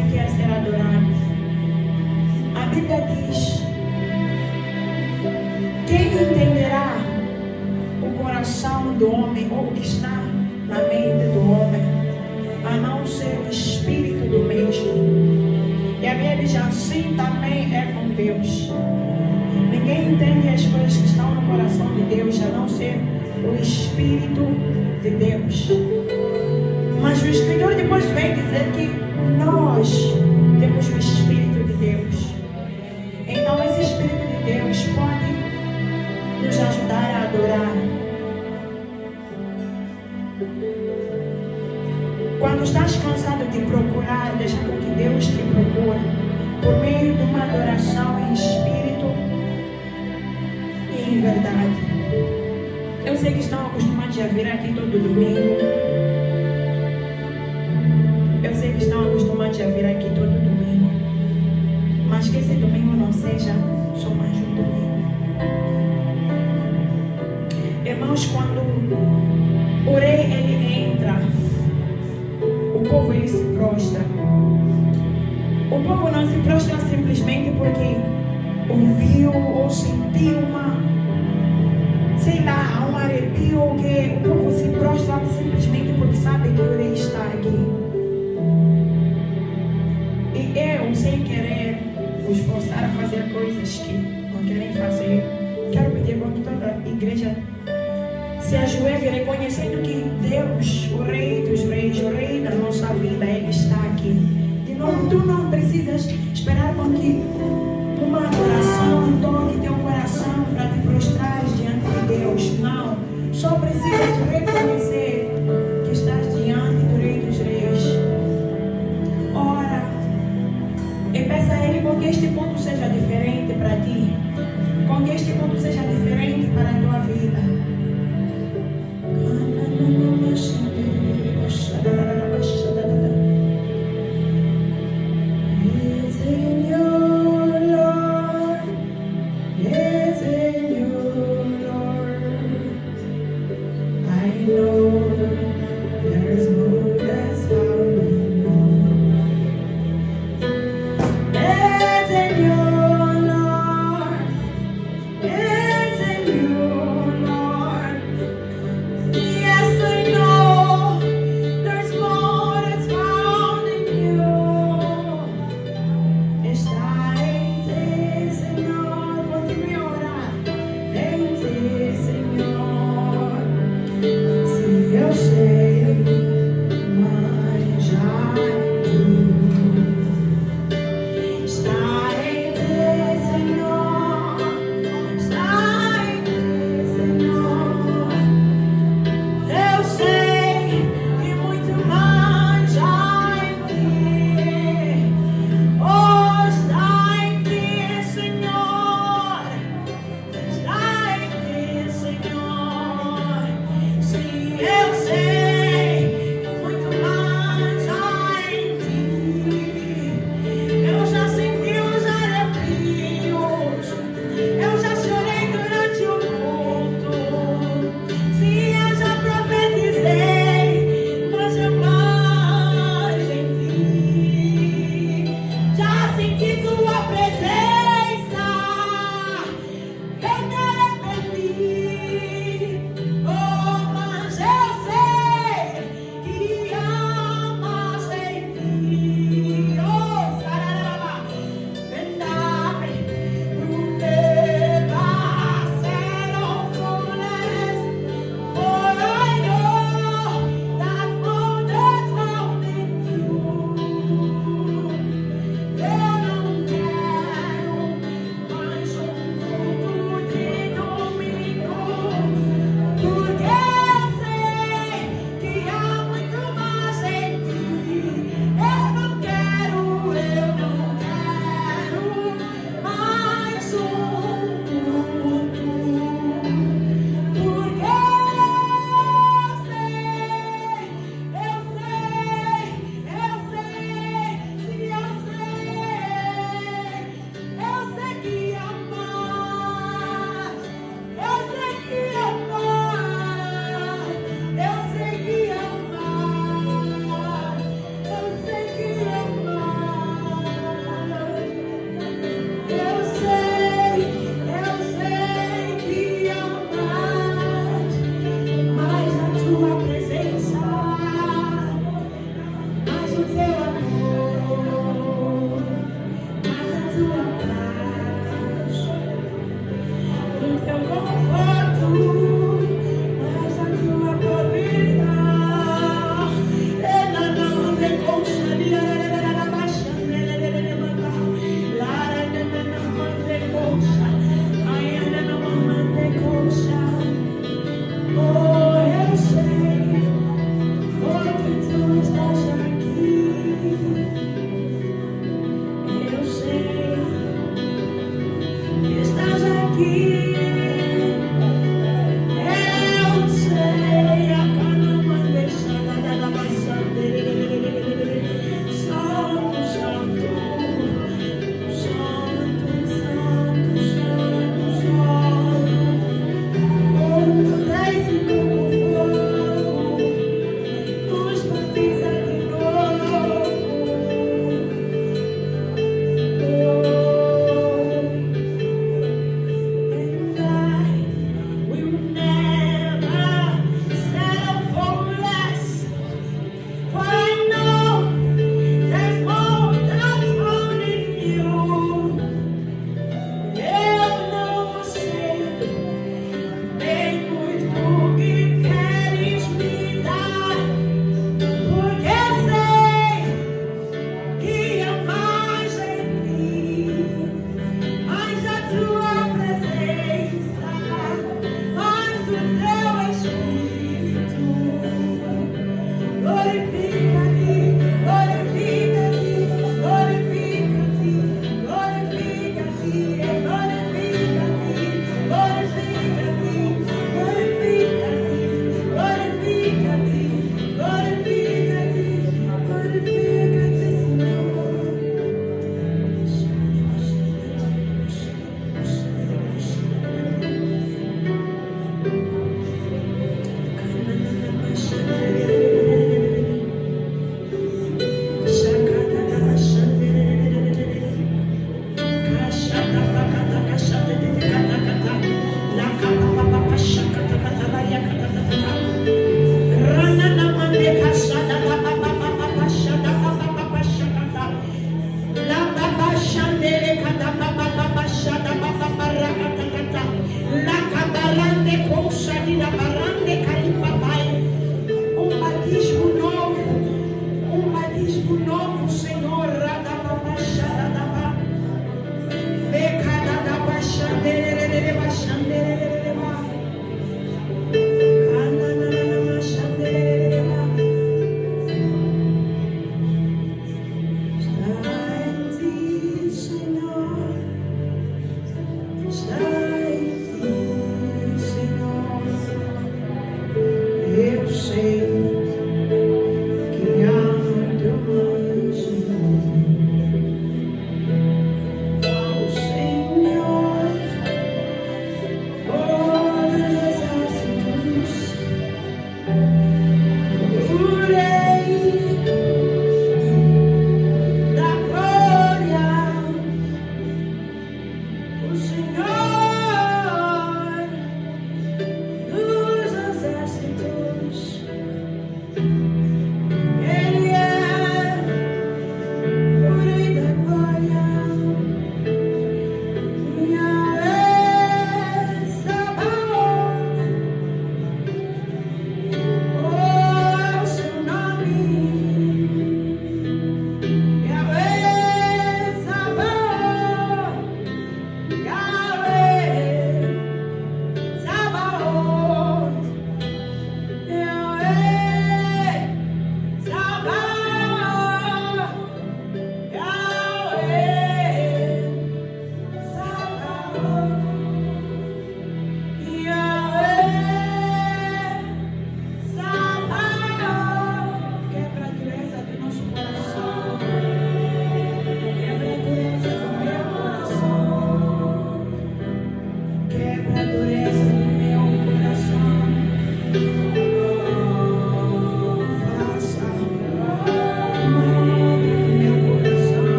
Ele quer ser adorado. A Bíblia diz: quem entenderá o coração do homem, ou o que está na mente do homem, a não ser o Espírito do mesmo? E a Bíblia diz: assim também é com Deus. Ninguém entende as coisas que estão no coração de Deus, a não ser o Espírito de Deus. Mas o Escritor depois vem dizer que nós temos o Espírito de Deus. Então esse Espírito de Deus pode nos ajudar a adorar. Quando estás cansado de procurar, deixa com que Deus te procure por meio de uma adoração em espírito e em verdade. Eu sei que estão acostumados a vir aqui todo domingo. Eu sei que estão acostumados a vir aqui todo domingo. Mas que esse domingo não seja só mais um domingo. Irmãos, quando o rei ele entra, o povo ele se prostra. O povo não se prostra simplesmente porque ouviu ou sentiu um arrepio, ou que o povo se prostra simplesmente porque sabe que o rei está aqui. E eu, sem querer os forçar a fazer coisas que não querem fazer, quero pedir para que toda a igreja se ajoelhe, reconhecendo que Deus, o Rei dos Reis, o Rei da nossa vida, Ele está aqui. De novo, tu não precisas esperar com que uma adoração toque teu coração para te prostrar diante de Deus. Não, só precisas reconhecer que estás diante do Rei dos Reis. Ora e peça a Ele com que este ponto seja diferente para ti, com que este ponto seja diferente para a tua vida. Lord.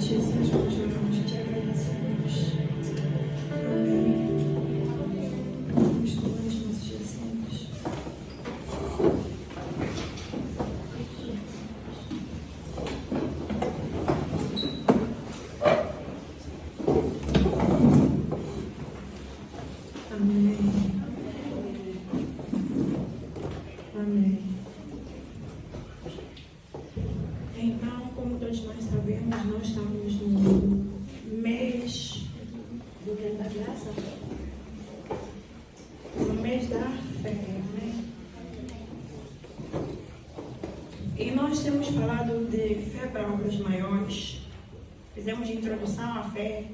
Jesus, nós oramos e te agradecemos. Amém. Vamos tomar os nossos assentos. Amém. Amém. Então, como todos nós sabemos, nós estamos no mês do que da graça, no mês da fé, né? E nós temos falado de fé para obras maiores, fizemos de introdução à fé,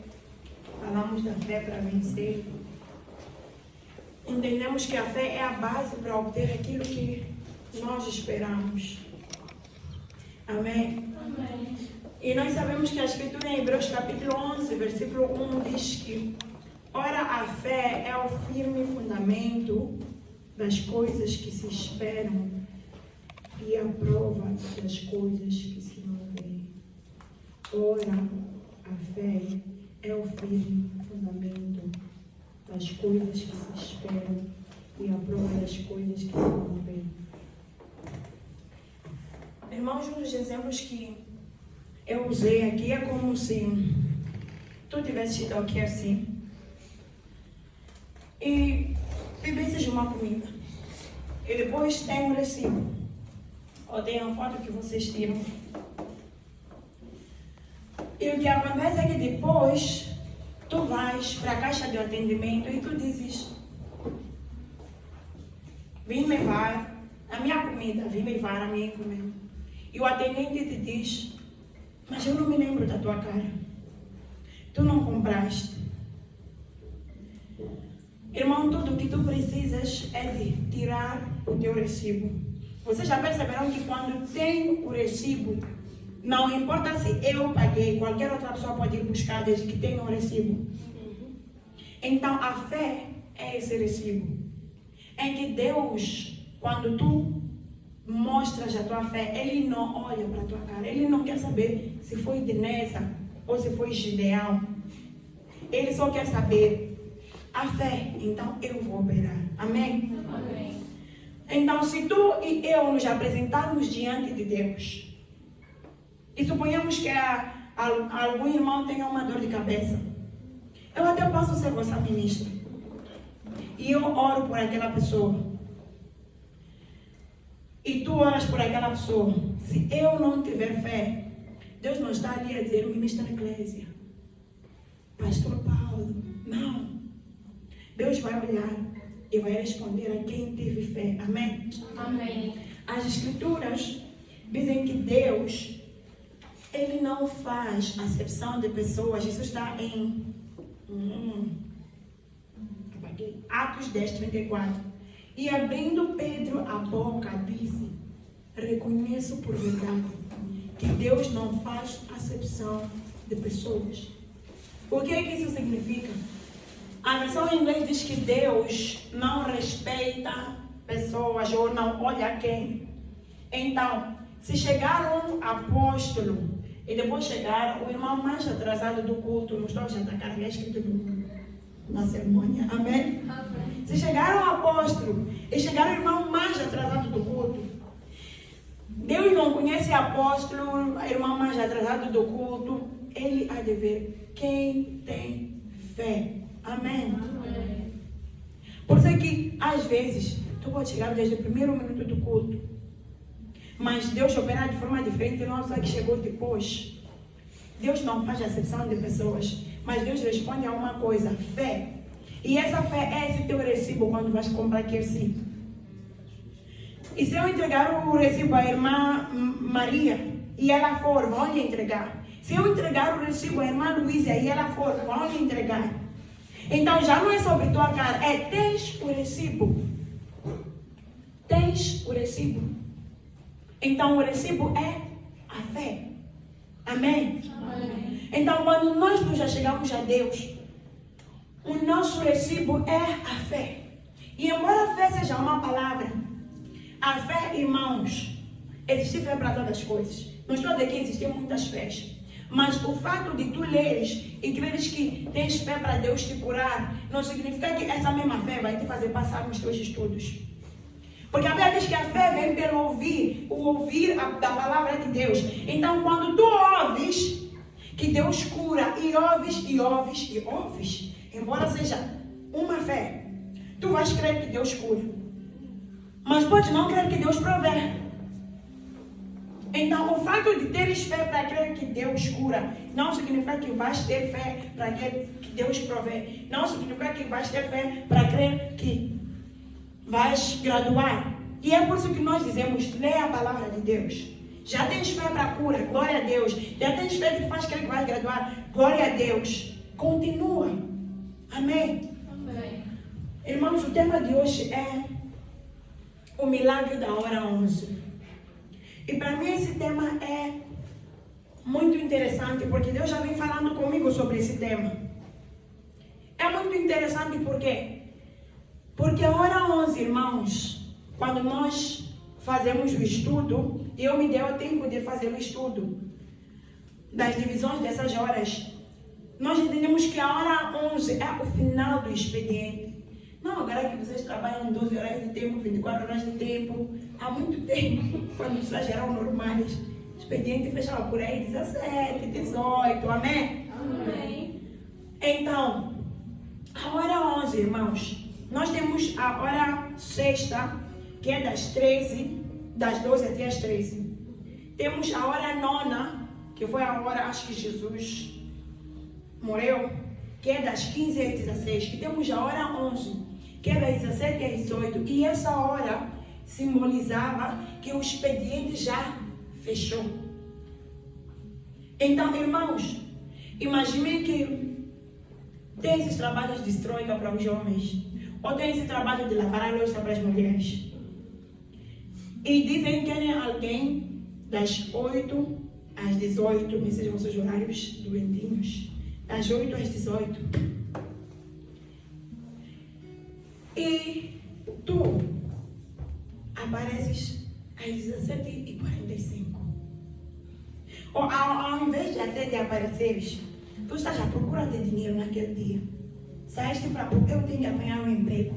falamos da fé para vencer. Entendemos que a fé é a base para obter aquilo que nós esperamos. Amém? Amém. E nós sabemos que a Escritura em Hebreus capítulo 11, versículo 1 diz que ora, a fé é o firme fundamento das coisas que se esperam e a prova das coisas que se não veem. Ora, a fé é o firme fundamento das coisas que se esperam e a prova das coisas que se não veem. Irmãos, um dos exemplos que eu usei aqui é como se tu tivesse ido aqui assim e pedisses uma comida e depois tem um recibo ou tem uma foto que vocês tiram e o que acontece é que depois tu vais para a caixa de atendimento e tu dizes: vim levar a minha comida, vim levar a minha comida. E o atendente te diz: mas eu não me lembro da tua cara. Tu não compraste. Irmão, tudo o que tu precisas é de tirar o teu recibo. Vocês já perceberam que quando tem o recibo, não importa se eu paguei, qualquer outra pessoa pode ir buscar desde que tenha um recibo. Então a fé é esse recibo. É que Deus, quando tu mostras a tua fé, Ele não olha para a tua cara. Ele não quer saber se foi de Nessa ou se foi Gideão. Ele só quer saber a fé. Então eu vou operar. Amém? Amém. Então se tu e eu nos apresentarmos diante de Deus e suponhamos que algum irmão tenha uma dor de cabeça, eu até posso ser vossa ministra e eu oro por aquela pessoa e tu oras por aquela pessoa. Se eu não tiver fé, Deus não está ali a dizer: ministra Eclésia, pastor Paulo. Não. Deus vai olhar e vai responder a quem teve fé. Amém? Amém. As Escrituras dizem que Deus, Ele não faz acepção de pessoas. Isso está em Atos 10, 34. E abrindo Pedro a boca, disse: reconheço por verdade que Deus não faz acepção de pessoas. O que é que isso significa? A versão em inglês diz que Deus não respeita pessoas ou não olha quem. Então, se chegar um apóstolo e depois chegar o irmão mais atrasado do culto, não estou a jantar, é escrito na cerimônia. Amém? Amém. Se chegar um apóstolo e chegar o irmão mais atrasado do culto, Deus não conhece apóstolo, irmão mais atrasado do culto. Ele há de ver quem tem fé. Amém? Amém. Por isso é que, às vezes, tu pode chegar desde o primeiro minuto do culto, mas Deus opera de forma diferente e não só que chegou depois. Deus não faz acepção de pessoas, mas Deus responde a uma coisa: fé. E essa fé é esse teu recibo quando vais comprar aquele recibo. E se eu entregar o recibo à irmã Maria e ela for, vão lhe entregar. Se eu entregar o recibo à irmã Luísa e ela for, vão lhe entregar. Então já não é sobre tua cara, é tens o recibo. Tens o recibo. Então o recibo é a fé. Amém? Amém. Então quando nós nos chegamos a Deus, o nosso recibo é a fé. E embora a fé seja uma palavra, a fé, irmãos, existe fé para todas as coisas. Não estou a dizer que existem muitas fés, Mas o fato de tu leres e creres que tens fé para Deus te curar, não significa que essa mesma fé vai te fazer passar nos teus estudos. Porque a Bíblia diz que a fé vem pelo ouvir, o ouvir da palavra de Deus. Então, quando tu ouves que Deus cura, e ouves, embora seja uma fé, tu vais crer que Deus cura. Mas pode não crer que Deus provê. Então, o fato de teres fé para crer que Deus cura, não significa que vais ter fé para crer que Deus provê. Não significa que vais ter fé para crer que vais graduar. E é por isso que nós dizemos, leia a palavra de Deus. Já tens fé para a cura, glória a Deus. Já tens fé que te faz crer que vais graduar, glória a Deus. Continua. Amém? Amém. Irmãos, o tema de hoje é o milagre da hora 11. E para mim esse tema é muito interessante, porque Deus já vem falando comigo sobre esse tema. É muito interessante porque a hora 11, irmãos, quando nós fazemos o estudo, eu me dei o tempo de fazer o estudo das divisões dessas horas, nós entendemos que a hora 11 é o final do expediente. Não, agora que vocês trabalham 12 horas de tempo, 24 horas de tempo, há muito tempo, quando vocês eram normais, o expediente fechava por aí 17, 18, amém? Amém. Então, a hora 11, irmãos, nós temos a hora sexta, que é das 12 até as 13. Temos a hora nona, que foi a hora, acho que Jesus morreu, que é das 15 às 16. E temos a hora 11, que é das 17 às 18. E essa hora simbolizava que o expediente já fechou. Então, irmãos, imaginem que tem esses trabalhos de estroika para os homens, ou tem esse trabalho de lavar a louça para as mulheres. E dizem que querem alguém das 8 às 18, esses são os horários doentinhos, das 8 às 18. E tu apareces às 17h45. Ou ao invés de até de apareceres, tu estás à procura de dinheiro naquele dia. Saíste para eu tenho que apanhar um emprego.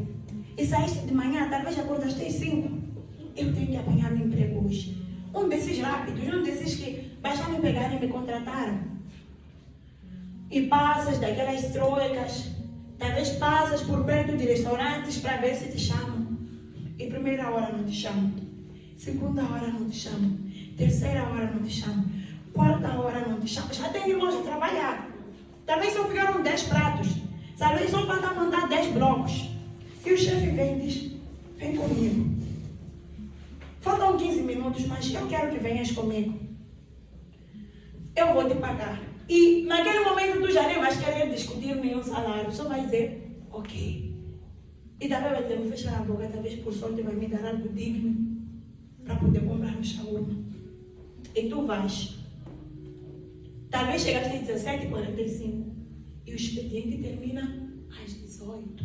E saíste de manhã, talvez acordaste às 5. Eu tenho que apanhar um emprego hoje. Um desses rápidos, um desses que bastaram me pegar e me contrataram. E passas daquelas troicas, talvez passas por perto de restaurantes para ver se te chamam. E primeira hora não te chamam. Segunda hora não te chamam. Terceira hora não te chamam. Quarta hora não te chamam. Já tem irmãos a trabalhar. Talvez só ficaram 10 pratos. Talvez só falta mandar 10 blocos. E o chefe vem e diz, vem comigo. Faltam 15 minutos, mas eu quero que venhas comigo. Eu vou te pagar. E naquele momento tu já nem vais querer discutir nenhum salário. Só vai dizer, ok. E talvez vai dizer, vou fechar a boca, talvez por sorte vai me dar algo digno para poder comprar um shawarma. E tu vais. Talvez chegaste às 17h45 e o expediente termina às 18.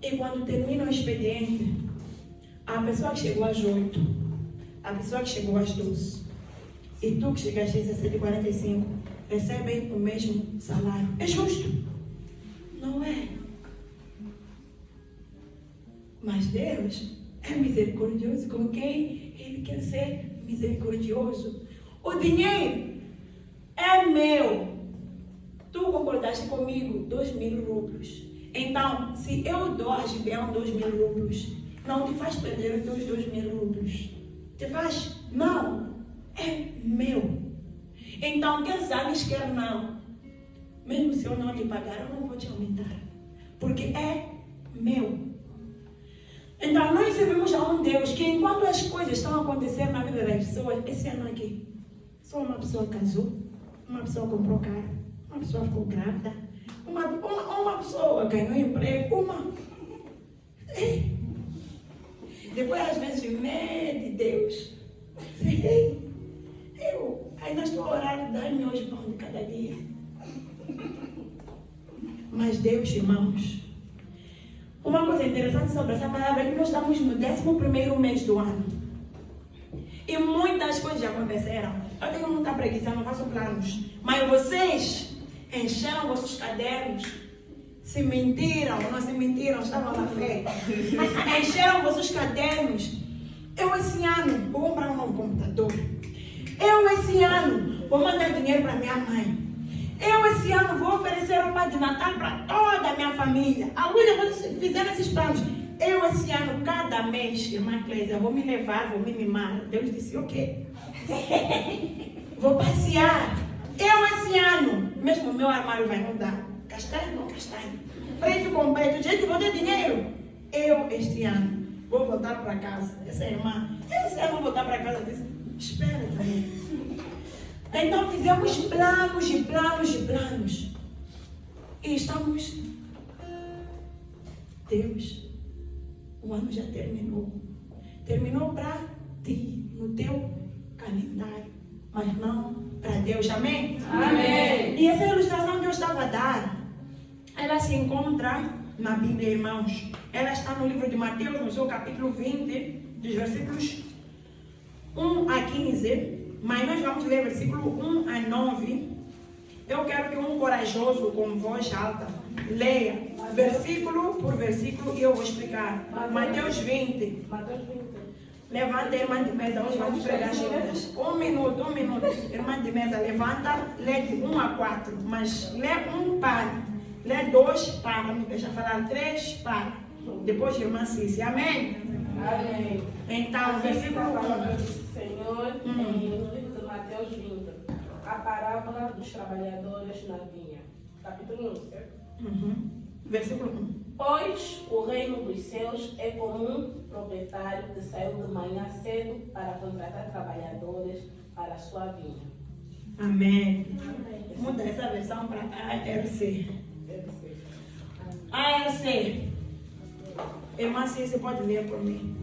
E quando termina o expediente, a pessoa que chegou às 8, a pessoa que chegou às 12 e tu que chegaste às 17h45 recebem o mesmo salário. É justo? Não é. Mas Deus é misericordioso com quem Ele quer ser misericordioso. O dinheiro é meu. Tu concordaste comigo, 2.000 rublos. Então, se eu dou a Gibeão 2.000 rublos, não te faz perder os teus 2.000 rublos. Te faz? Não. É meu. Então, quer sabes, quer não. Mesmo se eu não lhe pagar, eu não vou te aumentar. Porque é meu. Então, nós servimos a um Deus que, enquanto as coisas estão acontecendo na vida das pessoas, esse ano aqui, só uma pessoa casou, uma pessoa comprou carro, uma pessoa ficou grávida, uma pessoa ganhou emprego, Depois, às vezes, de Deus, eu ainda estou a orar, dá-me hoje pão de cada dia. Mas Deus, irmãos, uma coisa interessante sobre essa palavra é que nós estamos no 11º mês do ano. E muitas coisas já aconteceram. Eu tenho muita preguiça, não faço planos. Mas vocês encheram vossos cadernos. Se mentiram, não se mentiram, estavam na fé. Encheram vossos cadernos. Eu esse ano vou comprar um novo computador. Eu esse ano vou mandar dinheiro para minha mãe. Eu esse ano vou oferecer roupa de Natal para toda a minha família. Alguns fizeram esses planos. Eu esse ano, cada mês, irmã Clésia, vou me levar, vou me mimar. Deus disse, ok. Vou passear. Eu esse ano, mesmo o meu armário vai mudar. Castanho, não castanho. Preto com preto, gente, vou ter dinheiro. Eu este ano vou voltar para casa. Essa irmã, esse ano vou voltar para casa. Disse, espera também. Então fizemos planos e planos e planos. E estamos... Deus, o ano já terminou. Terminou para ti, no teu calendário. Mas não para Deus, amém? Amém. E essa ilustração que eu estava a dar, ela se encontra na Bíblia, irmãos. Ela está no livro de Mateus, no seu capítulo 20, dos versículos 1 a 15. Mas nós vamos ler versículo 1 a 9. Eu quero que um corajoso com voz alta leia versículo por versículo e eu vou explicar. Mateus 20. Levanta, irmã de mesa, hoje vamos pregar juntas. Um minuto. Irmã de mesa, levanta, lê de 1 a 4. Mas lê 1 para. Lê 2 para. Me deixa falar 3 para. Depois, irmã Cícia. Amém? Amém. Então, versículo 1. Senhor, no livro de Mateus 20, a parábola dos trabalhadores na vinha. Capítulo 1, certo? Versículo 1. Pois o reino dos céus é como um proprietário que saiu de manhã cedo para contratar trabalhadores para a sua vinha. Amém. Muda essa versão para ARC. ARC. Irmã Cícia, pode ler por mim.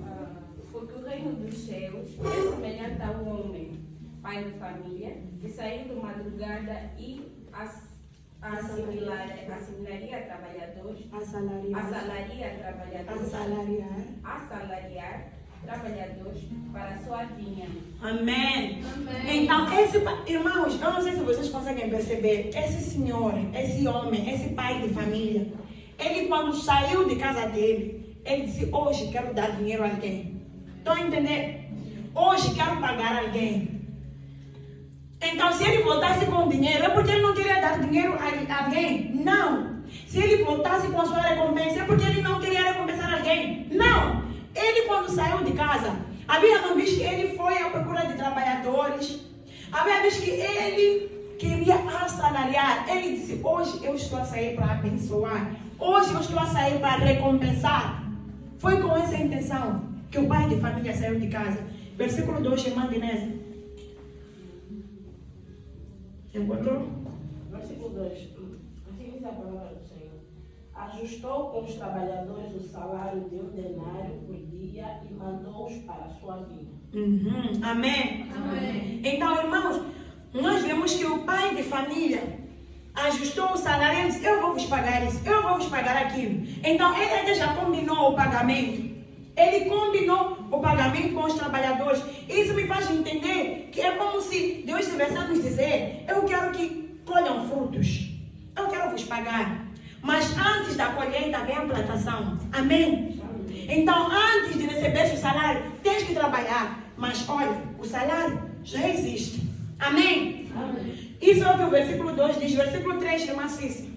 Porque o reino dos céus é semelhante a um homem, pai de família, que saiu de madrugada e assimilaria trabalhadores, assalariar trabalhadores para a sua vinha. Amém. Então, irmãos, eu não sei se vocês conseguem perceber, esse senhor, esse homem, esse pai de família, ele quando saiu de casa dele, ele disse, hoje quero dar dinheiro a alguém. Estão a entender? Hoje quero pagar alguém. Então, se ele voltasse com dinheiro, é porque ele não queria dar dinheiro a alguém? Não. Se ele voltasse com a sua recompensa, é porque ele não queria recompensar alguém? Não. Ele, quando saiu de casa, a Bíblia não diz que ele foi à procura de trabalhadores. A Bíblia diz que ele queria assalariar. Ele disse, hoje eu estou a sair para abençoar. Hoje eu estou a sair para recompensar. Foi com essa intenção que o pai de família saiu de casa. Versículo 2, irmã Dinese. Encontrou? Versículo 2. Assim diz a palavra do Senhor. Ajustou com os trabalhadores o salário de um denário por dia e mandou-os para a sua vinha. Amém. Então, irmãos, nós vemos que o pai de família ajustou o salário e disse, eu vou vos pagar isso, eu vou vos pagar aquilo. Então, ele até já combinou o pagamento. Ele combinou o pagamento com os trabalhadores. Isso me faz entender que é como se Deus estivesse a nos dizer, eu quero que colham frutos. Eu quero vos pagar. Mas antes da colheita vem a plantação. Amém? Então, antes de receber o salário, tens que trabalhar. Mas olha, o salário já existe. Amém? Isso é o que o versículo 2 diz. Versículo 3, irmã Cícia.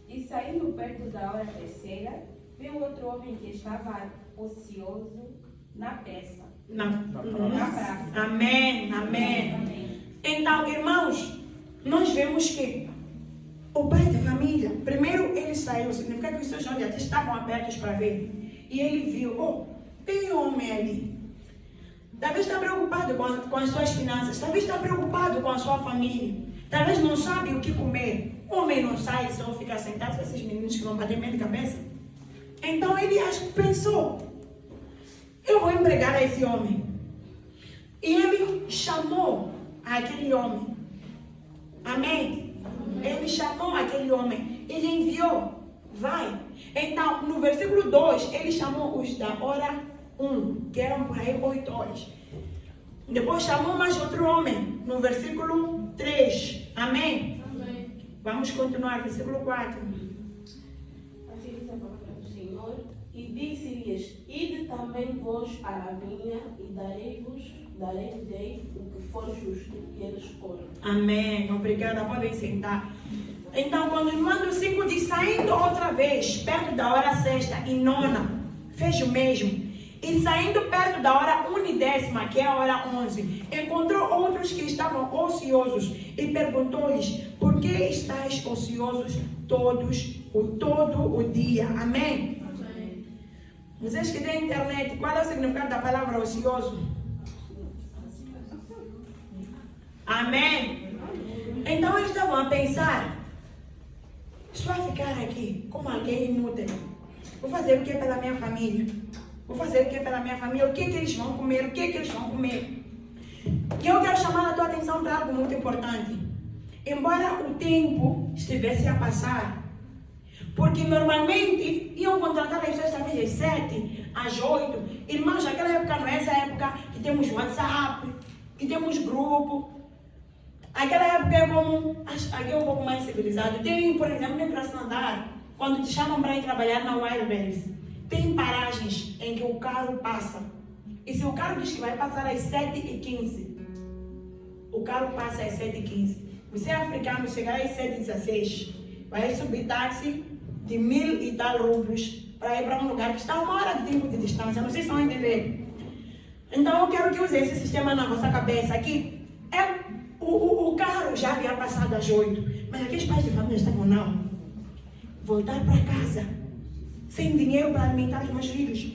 E saindo perto da hora terceira, viu outro homem que estava ocioso na peça. Na praça. Amém. Então, irmãos, nós vemos que o pai de família, primeiro ele saiu, significa que os seus olhos já estavam abertos para ver. E ele viu, tem um homem ali. Talvez está preocupado com as suas finanças, talvez está preocupado com a sua família, talvez não sabe o que comer. O homem não sai, só fica sentado com esses meninos que não batem meio de cabeça. Então ele pensou, eu vou empregar a esse homem. E ele chamou aquele homem. Amém? Ele chamou aquele homem. Ele enviou. Vai. Então, no versículo 2, ele chamou os da hora que eram por aí 8 horas. Depois chamou mais outro homem, no versículo 3. Amém? Amém. Vamos continuar, versículo 4. Assim diz a palavra do Senhor. E disse-lhes: ide também vós para a vinha e darei-vos o que for justo. E eles foram. Amém. Obrigada. Podem sentar. Então, quando o irmão do 5 diz, saindo outra vez, perto da hora sexta e nona, fez o mesmo. E saindo perto da hora 1:10, que é a hora 11, encontrou outros que estavam ociosos e perguntou-lhes: por que estáis ociosos todo o dia? Amém? Amém. Vocês que têm internet, qual é o significado da palavra ocioso? Amém? Então eles estavam a pensar: estou a ficar aqui como alguém inútil. Vou fazer o que pela minha família? Vou fazer o que pela minha família? O que eles vão comer? O que eles vão comer? E eu quero chamar a tua atenção para algo muito importante. Embora o tempo estivesse a passar, porque normalmente iam contratar as pessoas talvez às 7, às 8. Irmãos, naquela época não é essa época que temos WhatsApp, que temos grupo. Aquela época é como, aqui é um pouco mais civilizado. Tem, por exemplo, na Krasnodar, quando te chamam para ir trabalhar na Wildberries, tem paragens em que o carro passa. E se o carro diz que vai passar às 7h15, o carro passa às 7h15. Você é africano, chegar às 7h16, vai subir táxi de 1.000 e tal rublos para ir para um lugar que está a 1 hora de tempo de distância. Não sei se vão entender. Então eu quero que use esse sistema na vossa cabeça aqui. O carro já havia passado às 8, mas aqueles pais de família estavam, não. Voltar para casa, sem dinheiro para alimentar os meus filhos.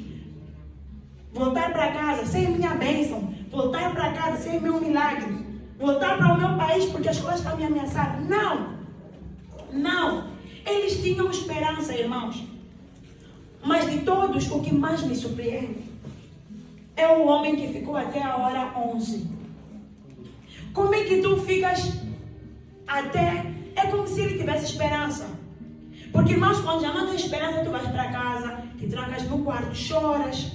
Voltar para casa sem minha bênção. Voltar para casa sem meu milagre. Voltar para o meu país porque as coisas estão me ameaçando. Não. Não. Eles tinham esperança, irmãos. Mas de todos, o que mais me surpreende é o homem que ficou até a hora 11. Como é que tu ficas até... É como se ele tivesse esperança. Porque, irmãos, quando já não tens esperança, tu vais para casa, te trancas no quarto, choras.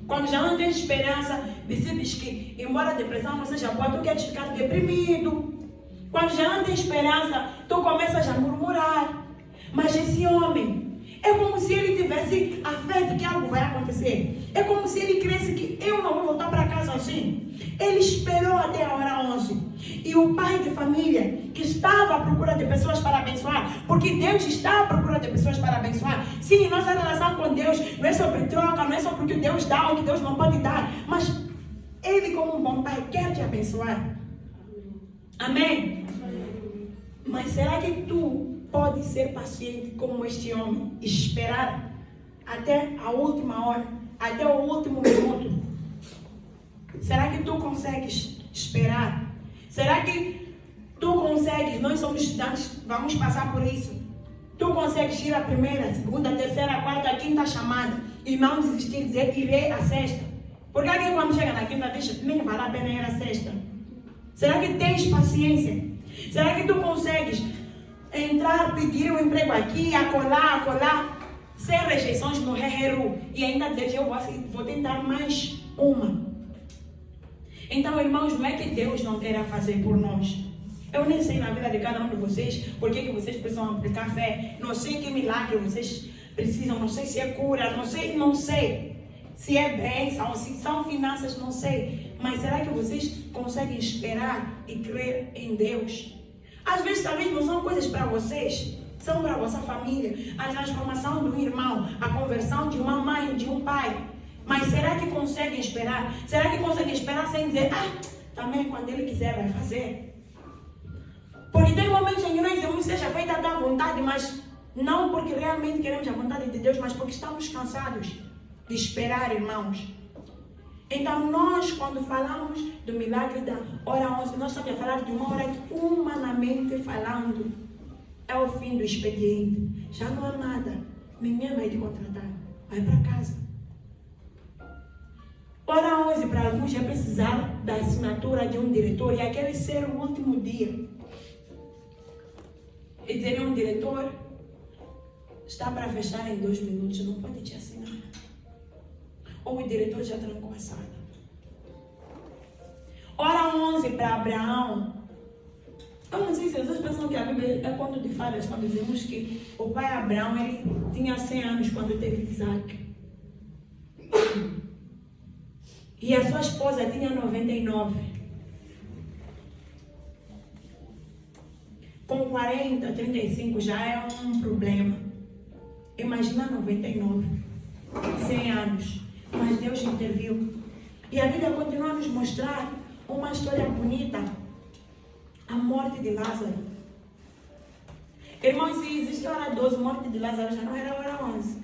Quando já não tens esperança, decides que, embora a depressão não seja boa, tu queres ficar deprimido. Quando já não tens esperança, tu começas a murmurar. Mas esse homem, é como se ele tivesse a fé de que algo vai acontecer. É como se ele cresce que eu não vou voltar para casa assim. Ele esperou até a hora 11. E o pai de família, que estava à procura de pessoas para abençoar, porque Deus está à procura de pessoas para abençoar. Sim, nossa relação com Deus não é sobre troca, não é sobre o que Deus dá ou o que Deus não pode dar. Mas Ele, como um bom pai, quer te abençoar. Amém? Mas será que tu pode ser paciente como este homem? Esperar até a última hora, até o último minuto? Será que tu consegues esperar? Será que tu consegues? Nós somos estudantes, vamos passar por isso. Tu consegues ir à primeira, segunda, terceira, quarta, quinta chamada e não desistir de dizer irei à sexta? Porque alguém quando chega na quinta diz, nem vale a pena ir à sexta. Será que tens paciência? Será que tu consegues entrar, pedir um emprego aqui, acolá, sem rejeições no Heheru e ainda dizer que eu vou tentar mais uma? Então, irmãos, não é que Deus não queira fazer por nós. Eu nem sei na vida de cada um de vocês por que vocês precisam aplicar fé. Não sei que milagre vocês precisam. Não sei se é cura. Não sei se é bênção, se são finanças. Não sei. Mas será que vocês conseguem esperar e crer em Deus? Às vezes, talvez não são coisas para vocês. São para a vossa família. A transformação de um irmão. A conversão de uma mãe, de um pai. Mas será que conseguem esperar? Será que conseguem esperar sem dizer, também quando Ele quiser vai fazer? Porque tem momentos em que nós dizemos, seja feita a tua vontade, mas não porque realmente queremos a vontade de Deus, mas porque estamos cansados de esperar, irmãos. Então nós, quando falamos do milagre da hora 11, nós estamos a falar de uma hora que, humanamente falando, é o fim do expediente. Já não há nada. Ninguém vai te contratar. Vai para casa. Hora 11 para alguns é precisar da assinatura de um diretor e aquele ser o último dia. E dizer um diretor está para fechar em 2 minutos, não pode te assinar. ou o diretor já trancou a sala. Hora 11 para Abraão. Eu não sei se vocês pensam que a Bíblia é conto de fadas quando dizemos que o pai Abraão ele tinha 100 anos quando teve Isaac. E a sua esposa tinha 99. Com 40, 35 já é um problema. Imagina 99. 100 anos. Mas Deus interviu. E a Bíblia continua a nos mostrar uma história bonita. A morte de Lázaro. Irmãos, se existe hora 12, morte de Lázaro já não era hora 11.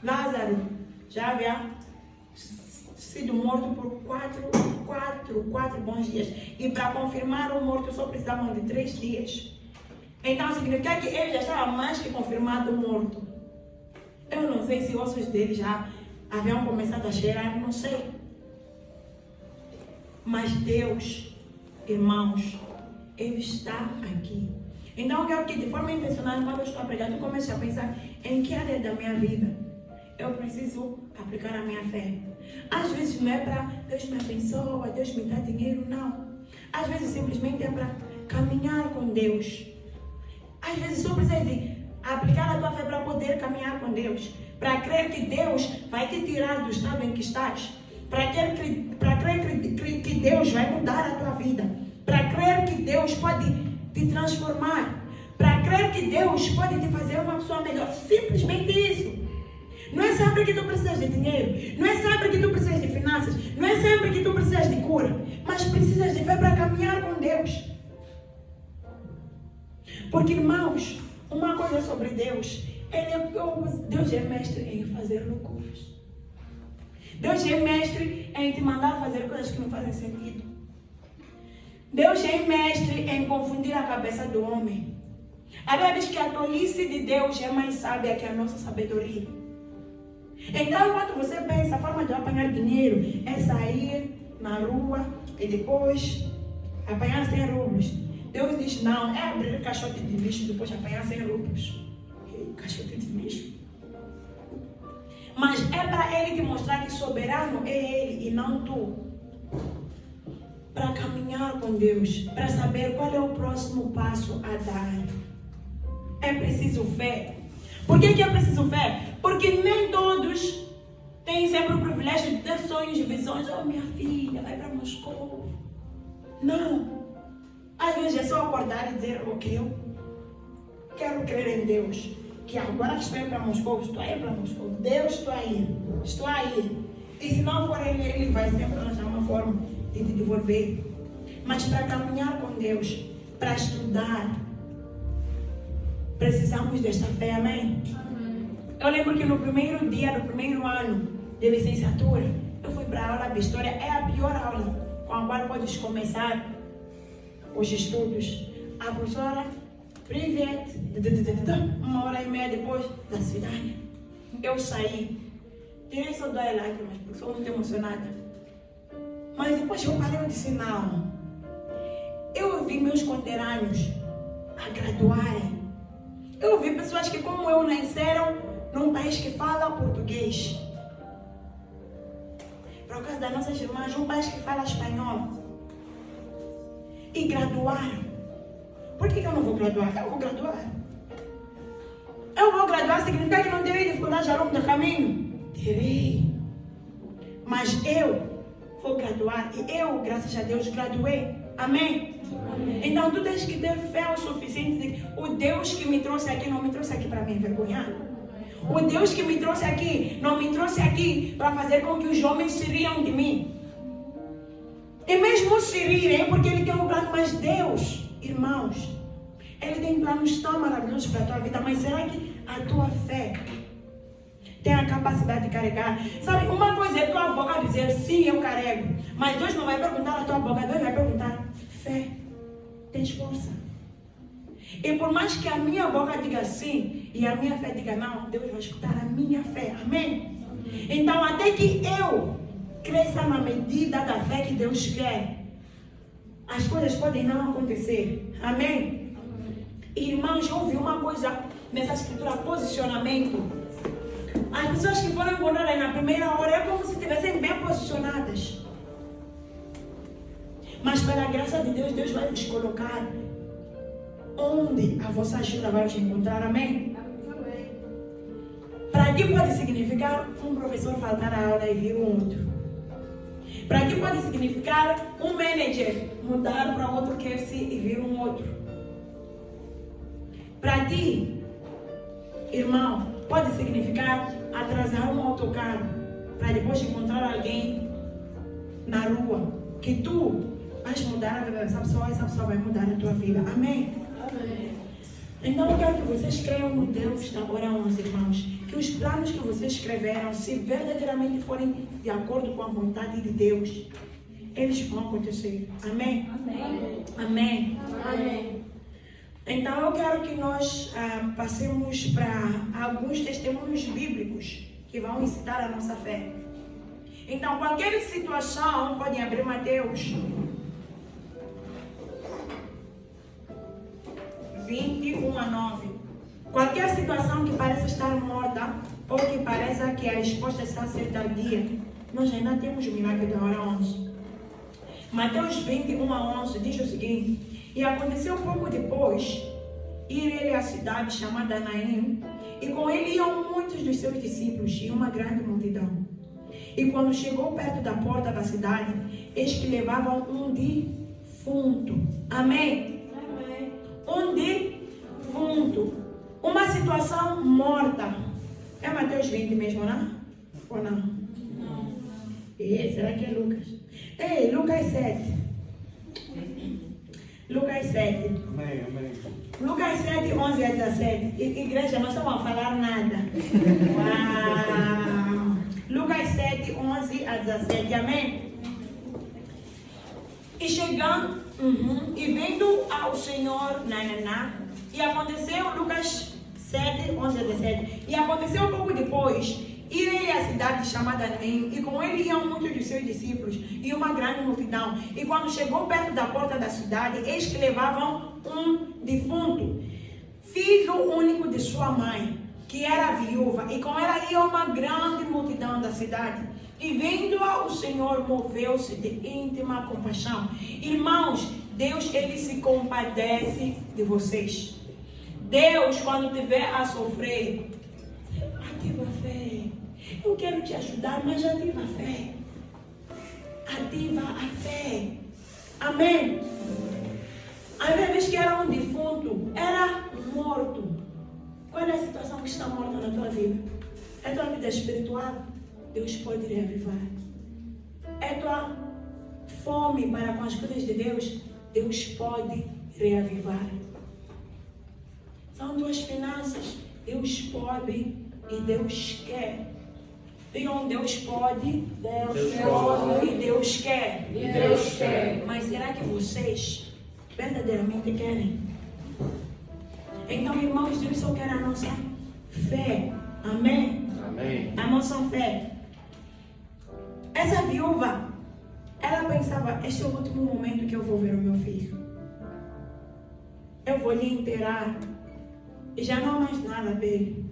Lázaro já havia sido morto por quatro bons dias. E para confirmar o morto só precisavam de 3 dias. Então significa que ele já estava mais que confirmado morto. Eu não sei se ossos dele já haviam começado a cheirar, não sei. Mas Deus, irmãos, Ele está aqui. Então eu quero que de forma intencional, quando eu estou a pregar, eu comece a pensar em que área da minha vida eu preciso aplicar a minha fé. Às vezes não é para Deus me abençoa, Deus me dá dinheiro, não. Às vezes simplesmente é para caminhar com Deus. Às vezes só precisa de aplicar a tua fé para poder caminhar com Deus. Para crer que Deus vai te tirar do estado em que estás. Para crer que Deus vai mudar a tua vida. Para crer que Deus pode te transformar. Para crer que Deus pode te fazer uma pessoa melhor. Simplesmente isso. Não é sempre que tu precisas de dinheiro. Não é sempre que tu precisas de finanças. Não é sempre que tu precisas de cura. Mas precisas de fé para caminhar com Deus. Porque, irmãos, uma coisa sobre Deus. Deus é mestre em fazer loucuras. Deus é mestre em te mandar fazer coisas que não fazem sentido. Deus é mestre em confundir a cabeça do homem. A Bíblia diz que a tolice de Deus é mais sábia que a nossa sabedoria. Então, enquanto você pensa, a forma de apanhar dinheiro é sair na rua e depois apanhar 100 rublos. Deus diz, não, é abrir caixote de lixo e depois apanhar 100 rublos. Caixote de lixo. Mas é para Ele te mostrar que soberano é Ele e não tu. Para caminhar com Deus, para saber qual é o próximo passo a dar. É preciso fé. Por que é preciso fé? Porque nem todos têm sempre o privilégio de ter sonhos e visões. Oh, minha filha, vai para Moscou. Não. Às vezes é só acordar e dizer, ok, eu quero crer em Deus. Que agora que estou indo para Moscou, estou aí para Moscou. Deus, estou aí. E se não for Ele vai sempre arranjar uma forma de te devolver. Mas para caminhar com Deus, para estudar, precisamos desta fé, amém? Eu lembro que no primeiro dia do primeiro ano de licenciatura, eu fui para a aula de história. É a pior aula com a qual podes começar os estudos. A professora, privet, 1h30 depois da cidade. Eu saí, tirei só 2 lágrimas, porque sou muito emocionada. Mas depois eu parei e disse, não. Eu vi meus conterrâneos a graduarem. Eu vi pessoas que, como eu, nasceram num país que fala português. Por causa das nossas irmãs, um país que fala espanhol. E graduaram. Por que eu não vou graduar? Eu vou graduar. Eu vou graduar significa que não terei dificuldade ao longo do caminho? Terei. Mas eu vou graduar. E eu, graças a Deus, graduei. Amém? Amém. Então tu tens que ter fé o suficiente de que o Deus que me trouxe aqui não me trouxe aqui para me envergonhar. O Deus que me trouxe aqui não me trouxe aqui para fazer com que os homens se riam de mim. E mesmo se rirem, porque Ele tem um plano, mas Deus, irmãos, Ele tem planos tão maravilhosos para a tua vida, mas será que a tua fé tem a capacidade de carregar? Sabe, uma coisa é tua boca dizer, sim, eu carrego, mas Deus não vai perguntar à tua boca, Deus vai perguntar, fé, tens força? E por mais que a minha boca diga sim e a minha fé diga não, Deus vai escutar a minha fé, amém? Então até que eu cresça na medida da fé que Deus quer, as coisas podem não acontecer, amém? Irmãos, eu ouvi uma coisa nessa escritura, posicionamento. As pessoas que foram encontradas na primeira hora é como se estivessem bem posicionadas. Mas pela graça de Deus, Deus vai nos colocar onde a vossa ajuda vai te encontrar. Amém? Amém. Para ti pode significar um professor faltar a aula e vir um outro. Para ti pode significar um manager mudar para outro QFC e vir um outro. Para ti, irmão, pode significar atrasar um autocarro para depois encontrar alguém na rua que tu vais mudar a vida dessa pessoa e essa pessoa vai mudar a tua vida. Amém? Amém. Então eu quero que vocês creiam no Deus da hora 11, irmãos. Que os planos que vocês escreveram, se verdadeiramente forem de acordo com a vontade de Deus, eles vão acontecer. Amém? Amém. Amém. Amém. Então eu quero que nós passemos para alguns testemunhos bíblicos que vão incitar a nossa fé. Então qualquer situação, podem abrir Mateus 21:9. Qualquer situação que pareça estar morta ou que pareça que a resposta está a ser tardia, nós ainda temos o milagre da hora 11. Mateus 21:11 diz o seguinte: e aconteceu pouco depois, ir ele à cidade chamada Naim, e com ele iam muitos dos seus discípulos e uma grande multidão. E quando chegou perto da porta da cidade, eis que levavam um defunto. Amém? Amém. Um defunto. Uma situação morta. É Mateus 20 mesmo, não? Ou não? Não. Será que é Lucas? Ei, Lucas 7. Lucas 7. Amém, amém. Lucas 7, 11 a 17. Igreja, nós estamos a falar nada. Uau! Lucas 7, 11 a 17. Amém? E chegando, e vendo ao Senhor, e aconteceu, Lucas 7, 11 a 17. E aconteceu pouco depois, ir ele à cidade chamada Naim, e com ele iam muitos dos seus discípulos, e uma grande multidão. E quando chegou perto da porta da cidade, eis que levavam um defunto, filho único de sua mãe, que era viúva, e com ela ia uma grande multidão da cidade. E vendo-a, o Senhor moveu-se de íntima compaixão. Irmãos, Deus, Ele se compadece de vocês. Deus, quando tiver a sofrer, ativa a fé. Eu quero te ajudar, mas ativa a fé. Ativa a fé. Amém? Às vezes que era um defunto, era morto. Qual é a situação que está morta na tua vida? É tua vida espiritual? Deus pode reavivar. É tua fome para com as coisas de Deus? Deus pode reavivar. São tuas finanças? Deus pode e Deus quer. Digam, Deus pode, Deus pode, e Deus quer. e Deus quer. Mas será que vocês verdadeiramente querem? Então, irmãos, Deus só quer a nossa fé. Amém? Amém. A nossa fé. Essa viúva, ela pensava: este é o último momento que eu vou ver o meu filho. Eu vou lhe enterrar e já não há mais nada dele.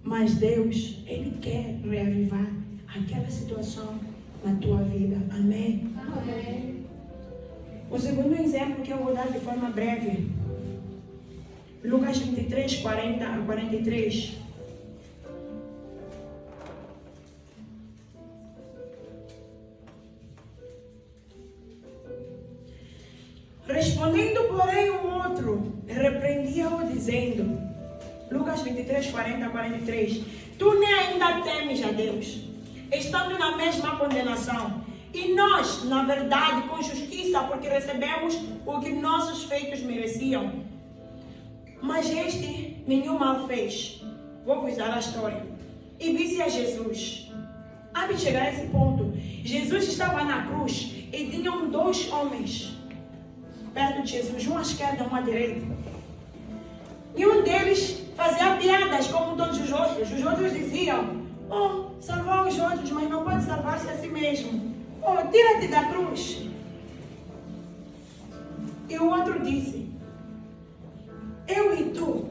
Mas Deus, Ele quer reavivar aquela situação na tua vida. Amém? Amém. O segundo exemplo que eu vou dar de forma breve. Lucas 23, 40 a 43. Respondendo, porém, o outro, repreendia-o, dizendo, Lucas 23, 40 a 43, tu nem ainda temes a Deus, estando na mesma condenação, e nós, na verdade, com justiça, porque recebemos o que nossos feitos mereciam. Mas este nenhum mal fez. Vou vos dar a história. E disse a Jesus, antes de chegar a esse ponto, Jesus estava na cruz e tinham dois homens perto de Jesus, um à esquerda, um à direita. E um deles fazia piadas como todos os outros. Os outros diziam, oh, salvou os outros, mas não pode salvar-se a si mesmo. Oh, tira-te da cruz. E o outro disse, eu e tu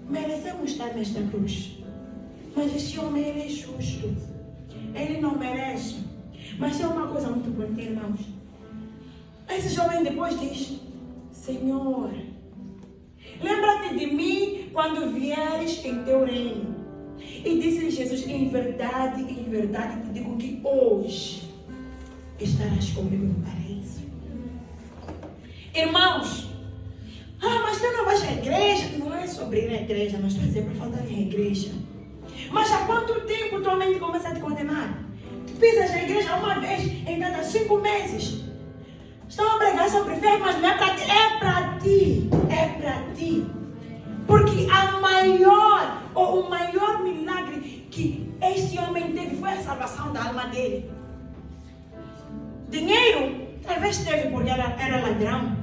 merecemos estar nesta cruz. Mas este homem, ele é justo. Ele não merece. Mas tem uma coisa muito bonita, irmãos. Esse jovem depois diz: Senhor, lembra-te de mim quando vieres em teu reino. E disse-lhe Jesus: em verdade te digo que hoje estarás comigo no paraíso. Irmãos, mas tu não vais à igreja? Não é sobre ir à igreja, mas estou a dizer para faltar ir à igreja. Mas há quanto tempo tua mente começa a te condenar? Tu pisas na igreja uma vez em cada 5 meses. Estão a pregar sobre fé, mas não é para ti. É para ti. É para ti. Porque o maior milagre que este homem teve foi a salvação da alma dele. Dinheiro, talvez teve porque era ladrão.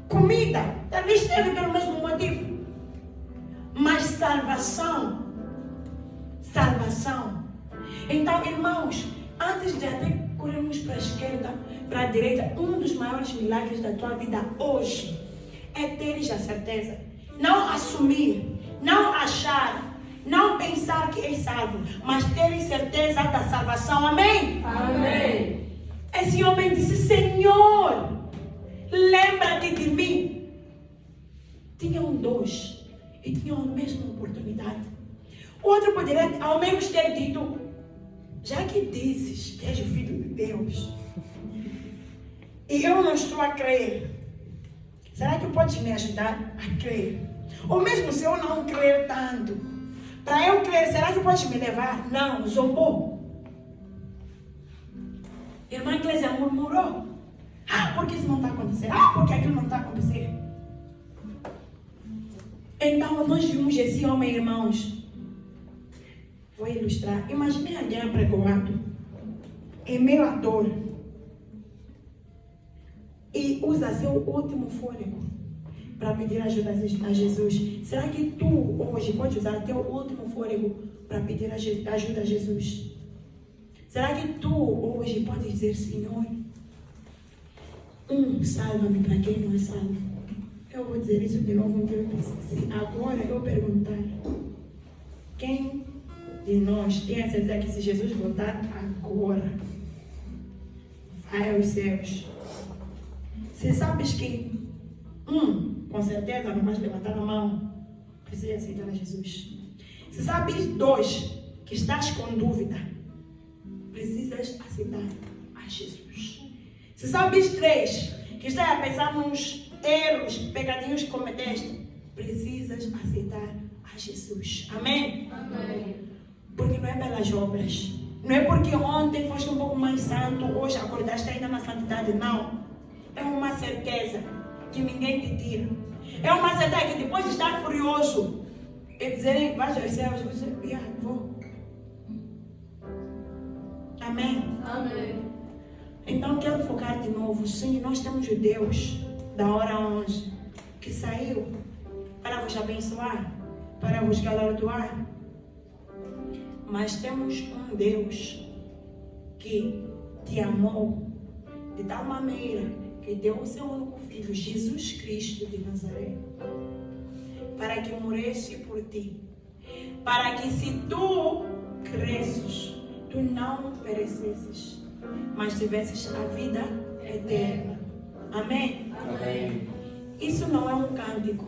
Comida, talvez teve pelo mesmo motivo. Mas salvação. Então, irmãos, antes de até corrermos para a esquerda, para a direita, um dos maiores milagres da tua vida hoje é teres a certeza. Não assumir, não achar, não pensar que és salvo, mas teres certeza da salvação. Amém? Amém. Esse homem disse: Senhor, lembra-te de mim. Tinham dois e tinham a mesma oportunidade. O outro poderia ao menos ter dito: já que dizes que és o Filho de Deus e eu não estou a crer, será que podes me ajudar a crer? Ou mesmo se eu não crer tanto, para eu crer, será que podes me levar? Não, zombou. Irmã Eclésia murmurou: porque isso não está acontecendo? Porque aquilo não está acontecendo? Então nós vimos esse homem, irmãos. Vou ilustrar. Imagine alguém apregoado em meio à dor e usa seu último fôlego para pedir ajuda a Jesus. Será que tu hoje pode usar teu último fôlego para pedir ajuda a Jesus? Será que tu hoje pode dizer: Senhor, salva-me para quem não é salvo? Eu vou dizer isso de novo, então eu disse. Se agora eu perguntar, quem de nós tem a certeza que se Jesus voltar agora, vai aos céus? Se sabes que com certeza não vais levantar a mão, precisa aceitar a Jesus. Se sabes 2 que estás com dúvida, precisas aceitar a Jesus. Se sabes 3 que estás a pensar nos erros, pecadinhos que cometeste, precisas aceitar a Jesus. Amém? Amém. Porque não é pelas obras. Não é porque ontem foste um pouco mais santo, hoje acordaste ainda na santidade. Não. É uma certeza que ninguém te tira. É uma certeza que depois de estar furioso e dizerem: vais aos céus, você vou. Amém? Amém. Então quero focar de novo. Sim, nós temos o Deus da hora 11 que saiu para vos abençoar, para vos galardoar. Mas temos um Deus que te amou de tal maneira que deu o seu único filho, Jesus Cristo de Nazaré, para que morresse por ti, para que se tu cresces, tu não perecesses, mas tivesses a vida eterna. Amém? Amém. Isso não é um cântico.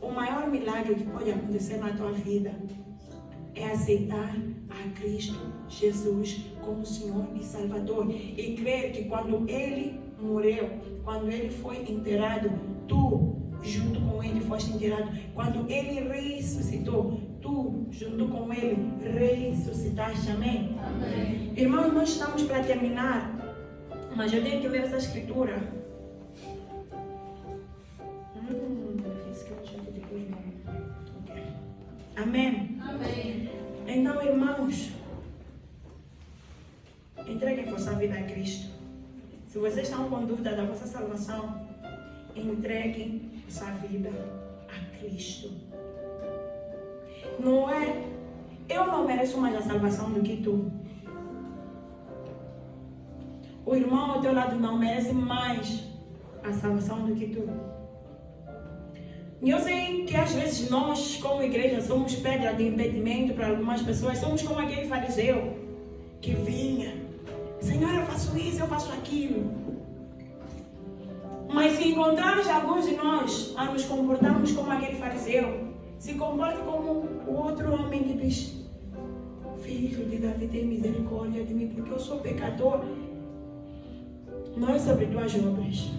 O maior milagre que pode acontecer na tua vida é aceitar a Cristo Jesus como Senhor e Salvador e crer que quando Ele morreu, quando Ele foi enterrado, tu junto com Ele foste enterrado. Quando Ele ressuscitou, tu junto com Ele ressuscitaste. Amém? Amém. Irmãos, nós estamos para terminar, mas eu tenho que ler essa escritura. Amém? Amém. Então, irmãos, entreguem vossa vida a Cristo. Se vocês estão com dúvida da vossa salvação, entreguem vossa vida a Cristo. Não é, eu não mereço mais a salvação do que tu. O irmão ao teu lado não merece mais a salvação do que tu. E eu sei que às vezes nós, como igreja, somos pedra de impedimento para algumas pessoas. Somos como aquele fariseu que vinha: Senhor, eu faço isso, eu faço aquilo. Mas se encontrarmos alguns de nós a nos comportarmos como aquele fariseu, se comporte como o outro homem que diz: Filho de Davi, tem misericórdia de mim, porque eu sou pecador. Não é sobre tuas obras,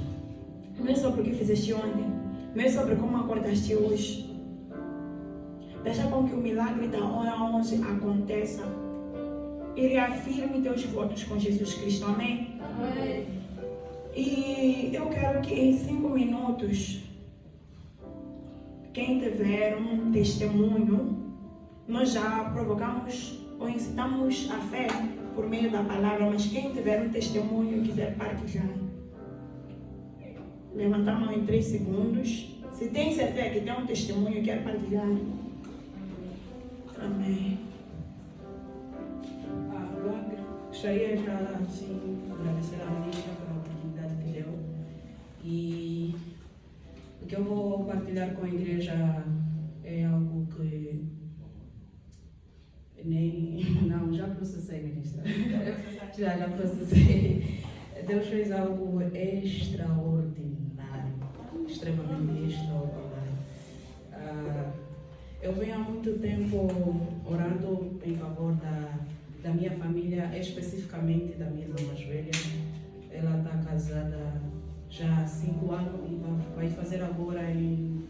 não é sobre o que fizeste ontem, não é sobre como acordaste hoje. Deixa com que o milagre da hora 11 aconteça e reafirme teus votos com Jesus Cristo. Amém? Amém. E eu quero que em 5 minutos, quem tiver um testemunho, nós já provocamos ou incitamos a fé por meio da palavra, mas quem tiver um testemunho e quiser partilhar, levanta a mão em 3 segundos. Se tem certeza que tem um testemunho e quer partilhar. Amém. Gostaria já, assim, agradecer a Alicia pela oportunidade que deu. E o que eu vou partilhar com a igreja é algo que não, já processei, ministra. Já processei. Deus fez algo extraordinário, extremamente extraordinário. Eu venho há muito tempo orando em favor da minha família, especificamente da minha irmã mais velha. Ela está casada já há 5 anos e vai fazer agora em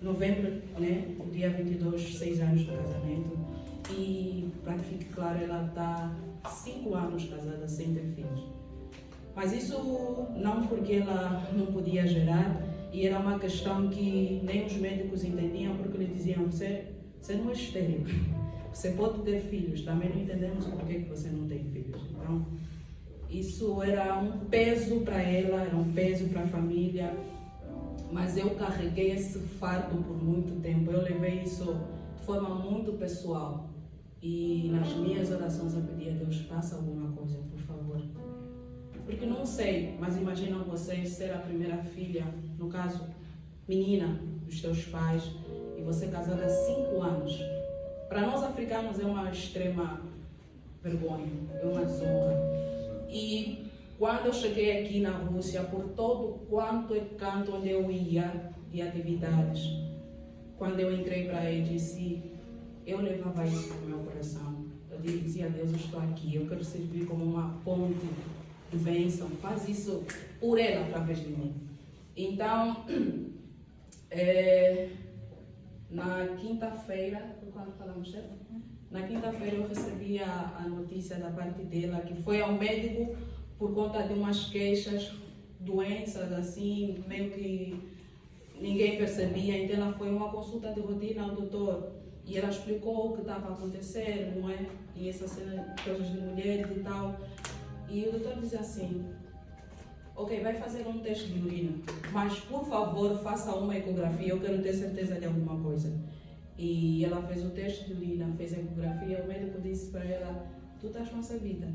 novembro, né? Dia 22, 6 anos de casamento. E, para que fique claro, ela está 5 anos casada sem ter filhos. Mas isso não porque ela não podia gerar, e era uma questão que nem os médicos entendiam, porque lhe diziam: você não é estéril, você pode ter filhos, também não entendemos por que você não tem filhos. Então, isso era um peso para ela, era um peso para a família, mas eu carreguei esse fardo por muito tempo. Eu levei isso de forma muito pessoal, e nas minhas orações eu pedi a Deus: faça alguma coisa, por favor. Porque não sei, mas imaginam vocês ser a primeira filha, no caso, menina dos teus pais, e você casada há 5 anos. Para nós africanos é uma extrema vergonha, é uma desonra. E quando eu cheguei aqui na Rússia, por todo quanto é canto onde eu ia de atividades, quando eu entrei para aí, disse, eu levava isso no meu coração. Eu dizia a Deus: eu estou aqui, eu quero servir como uma ponte de bênção, faz isso por ela através de mim. Então, na quinta-feira, quando falamos certo? Na quinta-feira eu recebi a notícia da parte dela que foi ao médico por conta de umas queixas, doenças assim, meio que ninguém percebia. Então ela foi uma consulta de rotina ao doutor e ela explicou o que estava a acontecer, não é? E essa cena de coisas de mulheres e tal. E o doutor dizia assim: ok, vai fazer um teste de urina, mas por favor faça uma ecografia, eu quero ter certeza de alguma coisa. E ela fez o teste de urina, fez a ecografia, o médico disse para ela: tu estás concebida.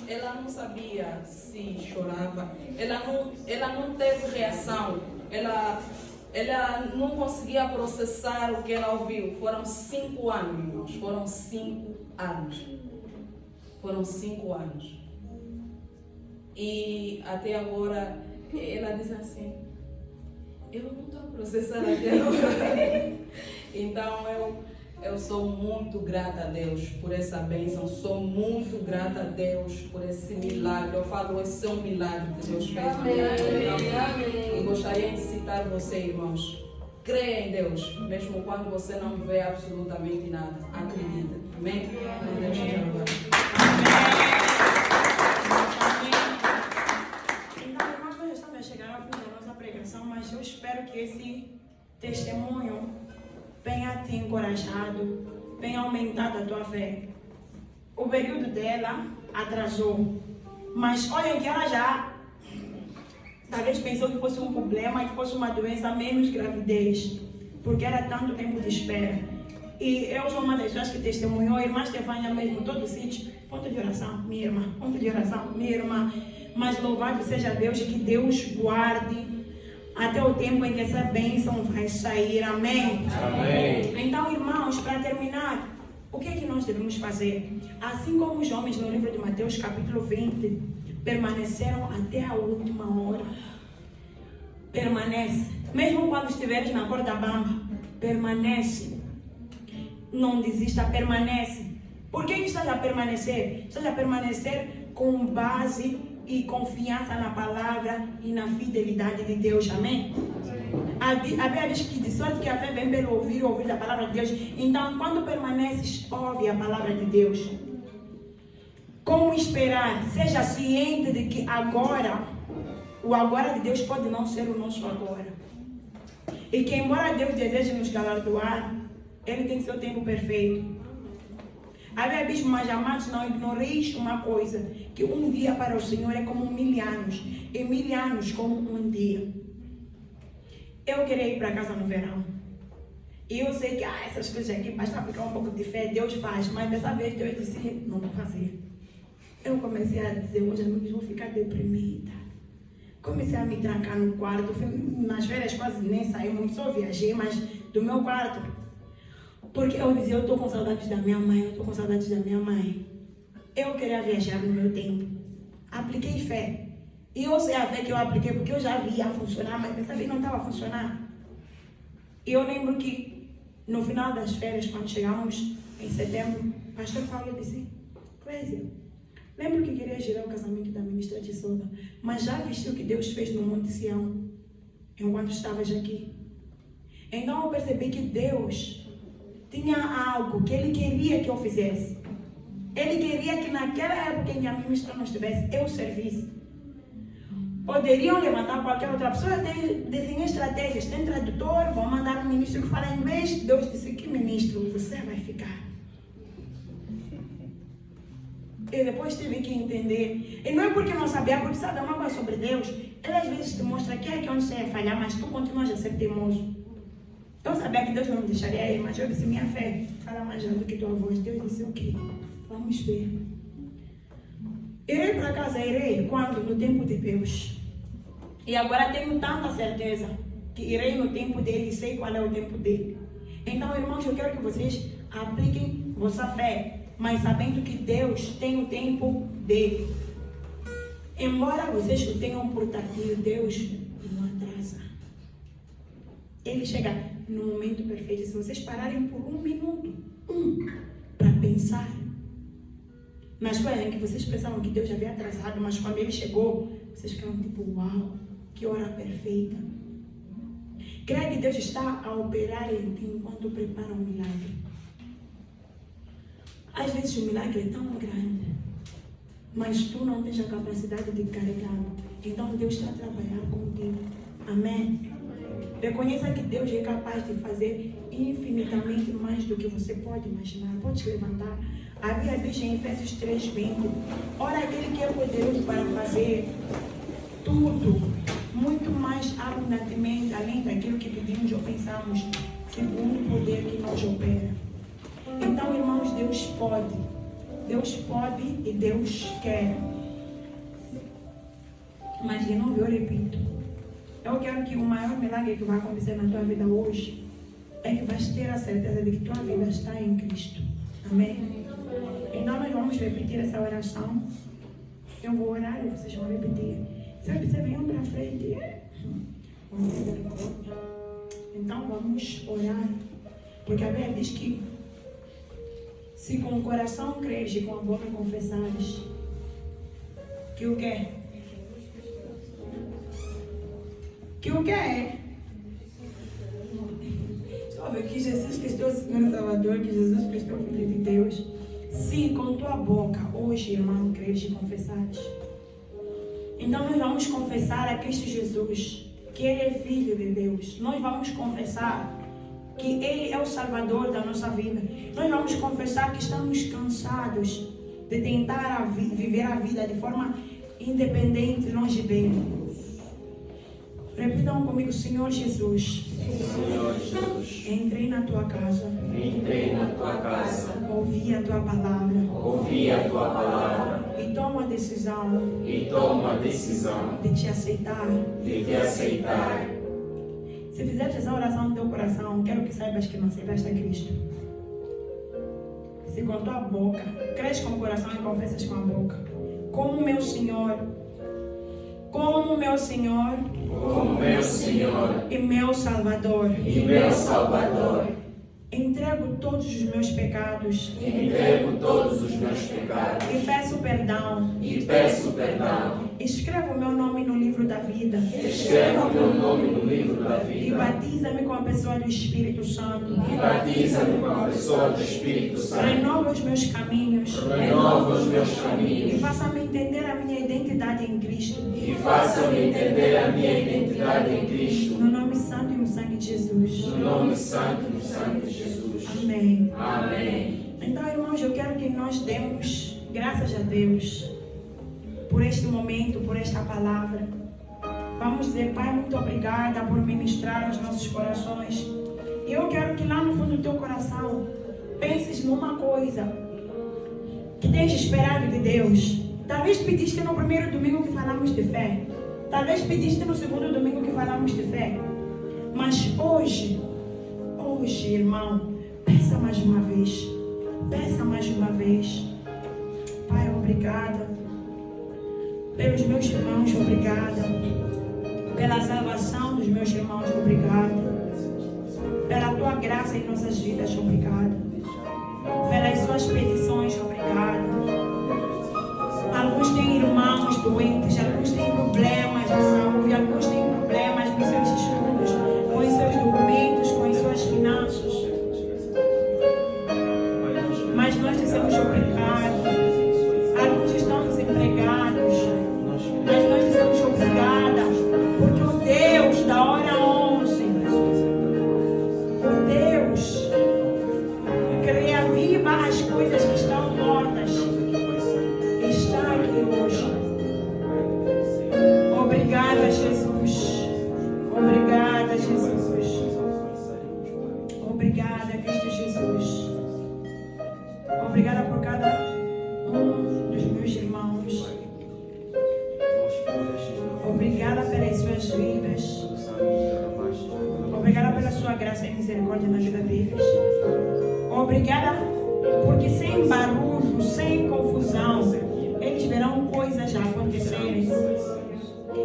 Ela não sabia se chorava, ela não teve reação, ela não conseguia processar o que ela ouviu. Foram 5 anos, irmãos, foram 5 anos. Foram 5 anos. E até agora, ela diz assim: eu não estou processando até agora. Então eu sou muito grata a Deus por essa bênção, sou muito grata a Deus por esse milagre. Eu falo, esse é um milagre que Deus fez na minha vida. E gostaria de citar você, irmãos: creia em Deus, mesmo quando você não vê absolutamente nada. Acredita. Amém? Deus te abençoe. Então, irmãos, nós estamos chegando ao fim da nossa pregação, mas eu espero que esse testemunho venha te encorajado, venha aumentado a tua fé. O período dela atrasou, mas olha que ela já talvez pensou que fosse um problema, que fosse uma doença menos gravidez, porque era tanto tempo de espera. E eu sou uma das pessoas que testemunhou, a irmã Estefânia mesmo, todo o sítio, ponto de oração, minha irmã, ponto de oração, minha irmã. Mas louvado seja Deus, que Deus guarde até o tempo em que essa bênção vai sair, amém? Amém. Então, irmãos, para terminar, o que é que nós devemos fazer? Assim como os homens no livro de Mateus, capítulo 20, permaneceram até a última hora. Permanece. Mesmo quando estiveres na corda bamba, permanece. Não desista, permanece. Por que estás a permanecer? Estás a permanecer com base e confiança na palavra e na fidelidade de Deus, amém? A Bíblia diz que de sorte que a fé vem pelo ouvir a palavra de Deus. Então, quando permaneces, ouve a palavra de Deus. Como esperar? Seja ciente de que agora, o agora de Deus pode não ser o nosso agora. E que embora Deus deseje nos galardoar, Ele tem seu tempo perfeito. A Bíblia diz, mas amados, não ignoreis uma coisa, que um dia para o Senhor é como 1000 anos, e 1000 anos como um dia. Eu queria ir para casa no verão. E eu sei que essas coisas aqui, basta aplicar um pouco de fé, Deus faz. Mas dessa vez Deus disse, não vou fazer. Eu comecei a dizer, hoje à noite vou ficar deprimida. Comecei a me trancar no quarto. Nas férias quase nem saí muito, só viajei, mas do meu quarto. Porque eu dizia, eu estou com saudades da minha mãe, eu estou com saudades da minha mãe. Eu queria viajar no meu tempo. Apliquei fé. E eu sei a fé que eu apliquei, porque eu já via funcionar, mas dessa vez não estava a funcionar. E eu lembro que no final das férias, quando chegamos em setembro, o pastor Paulo disse, Clésia, lembro que queria girar o casamento da ministra de Soda, mas já viste o que Deus fez no Monte Sião, enquanto estavas aqui? Então eu percebi que Deus tinha algo que Ele queria que eu fizesse. Ele queria que naquela época em que a ministra não estivesse, eu servisse. Poderiam levantar qualquer outra pessoa, desenhar estratégias, tem tradutor, vão mandar um ministro que fala inglês. Deus disse, que ministro você vai ficar? E depois tive que entender. E não é porque não sabia, porque sabe uma coisa sobre Deus. Ele às vezes te mostra que é que onde você vai falhar, mas tu continuas a ser teimoso. Eu sabia que Deus não me deixaria ir, mas eu disse, minha fé fala mais alto que tua voz. Deus disse, ok, vamos ver. Irei para casa, irei quando? No tempo de Deus. E agora tenho tanta certeza que irei no tempo dele e sei qual é o tempo dele. Então, irmãos, eu quero que vocês apliquem vossa fé, mas sabendo que Deus tem o tempo dele. Embora vocês o tenham por tardio, Deus não atrasa. Ele chega no momento perfeito. Se vocês pararem por 1 minuto, para pensar nas coisas em que vocês pensavam que Deus já havia atrasado, mas quando Ele chegou, vocês ficaram tipo, uau, que hora perfeita. Creia que Deus está a operar em ti enquanto prepara um milagre. Às vezes o milagre é tão grande, mas tu não tens a capacidade de carregá-lo. Então Deus está a trabalhar contigo. Amém? Reconheça que Deus é capaz de fazer infinitamente mais do que você pode imaginar. Pode te levantar. A Bíblia diz em Efésios 3:20, ora aquele que é poderoso para fazer tudo, muito mais abundantemente, além daquilo que pedimos ou pensamos, segundo o poder que nos opera. Então, irmãos, Deus pode e Deus quer. Mas de novo eu repito, eu quero que o maior milagre que vai acontecer na tua vida hoje é que vais ter a certeza de que tua vida está em Cristo. Amém? Então nós vamos repetir essa oração. Eu vou orar e vocês vão repetir. Se eu disser venham para frente, então vamos orar. Porque a Bíblia diz que se com o coração creres e com a boca confessares, que o quê? Que o quê? Sabe que Jesus Cristo é o Senhor Salvador, que Jesus Cristo é o Filho de Deus. Se com tua boca hoje, irmão, creres e confessares, então nós vamos confessar a Cristo Jesus que Ele é Filho de Deus. Nós vamos confessar que Ele é o Salvador da nossa vida. Nós vamos confessar que estamos cansados de tentar viver a vida de forma independente, longe dele. Repitam comigo, Senhor Jesus, Senhor Jesus. Entrei na tua casa. Entrei na tua casa. Ouvi a tua palavra. Ouvi a tua palavra. E tomo a decisão de te aceitar. Se fizeres essa oração no teu coração, quero que saibas que não aceitaste a Cristo. Se com a tua boca, crês com o coração e confessas com a boca, como meu Senhor, e meu Salvador, entrego todos os meus pecados, e peço perdão. Escreva o meu nome no livro da vida, e batiza-me com a pessoa do Espírito Santo. Renova os meus caminhos, e faça-me entender a minha identidade em Cristo. No nome santo e no sangue de Jesus. Amém. Então, irmãos, eu quero que nós demos graças a Deus por este momento, por esta palavra. Vamos dizer: Pai, muito obrigada por ministrar aos nossos corações. E eu quero que lá no fundo do teu coração penses numa coisa que tens esperado de Deus. Talvez pediste no primeiro domingo que falamos de fé. Talvez pediste no segundo domingo que falamos de fé. Mas hoje, irmão, peça mais uma vez. Pai, obrigada pelos meus irmãos, obrigada pela salvação dos meus irmãos, obrigada pela tua graça em nossas vidas, obrigada pelas suas petições, obrigada. Alguns têm irmãos doentes, alguns têm problemas de saúde, alguns têm problemas com seus estudos, com os seus documentos, com as suas finanças. Mas nós dizemos obrigado. Alguns estão desempregados, mas nós dizemos obrigada, porque o Deus da hora 11, o Deus que reaviva as coisas que estão mortas, está aqui hoje. Obrigada, Jesus. Obrigada, Jesus. Obrigada, Cristo Jesus. Obrigada por cada um dos meus irmãos. Obrigada pelas suas vidas. Obrigada pela sua graça e misericórdia na vida deles. Obrigada porque sem barulho, sem confusão, eles verão coisas já acontecerem.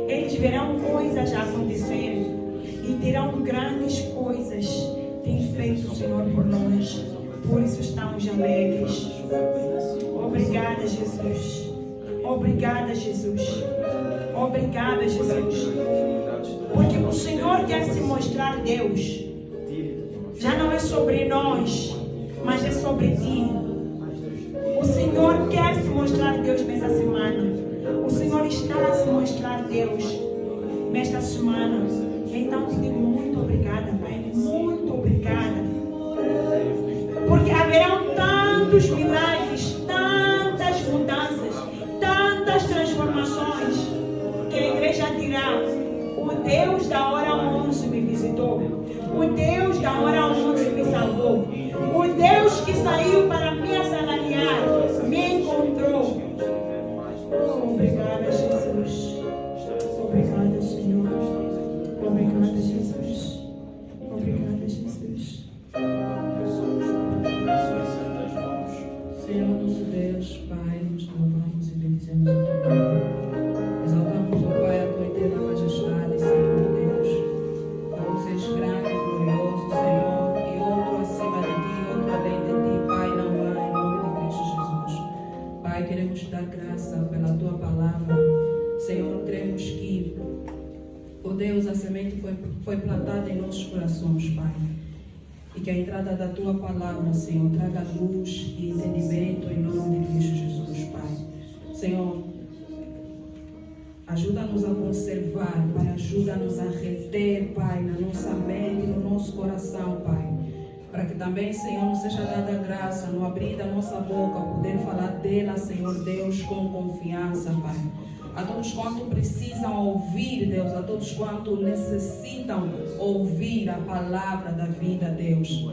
Eles verão coisas já acontecerem e dirão: grandes coisas tem feito o Senhor por nós. Por isso estamos alegres. Obrigada, Jesus. Obrigada, Jesus. Obrigada, Jesus. Porque o Senhor quer se mostrar Deus. Já não é sobre nós, mas é sobre ti. O Senhor quer se mostrar Deus nessa semana. O Senhor está a se mostrar Deus nesta semana. Então te digo muito obrigada, Pai. Muito obrigada. Porque haverão tantos milagres, tantas mudanças, tantas transformações, que a igreja dirá: o Deus da hora 11 me visitou. O Deus da hora 11 me salvou. O Deus que saiu para me assalariar me encontrou. Oh, obrigada, Jesus. Obrigada, Senhor. Obrigada, Jesus. Obrigada, Jesus. Senhor nosso Deus, Pai, nos louvamos e bendizemos o teu nome. Exaltamos, ó Pai, a tua eterna majestade, Senhor Deus. Tu és grande e glorioso, Senhor, e outro acima de ti, outro além de ti, Pai, não há, em nome de Cristo Jesus. Pai, queremos te dar graça pela tua palavra. Senhor, cremos que, ó Deus, a semente foi plantada em nossos corações, Pai. E que a entrada da tua palavra, Senhor, traga luz e entendimento em nome de Cristo Jesus, Pai. Senhor, ajuda-nos a conservar, Pai. Ajuda-nos a reter, Pai, na nossa mente, no nosso coração, Pai. Para que também, Senhor, nos seja dada graça no abrir da nossa boca, poder falar dela, Senhor Deus, com confiança, Pai. a todos quanto precisam ouvir, Deus, a todos quanto necessitam ouvir a palavra da vida, Deus,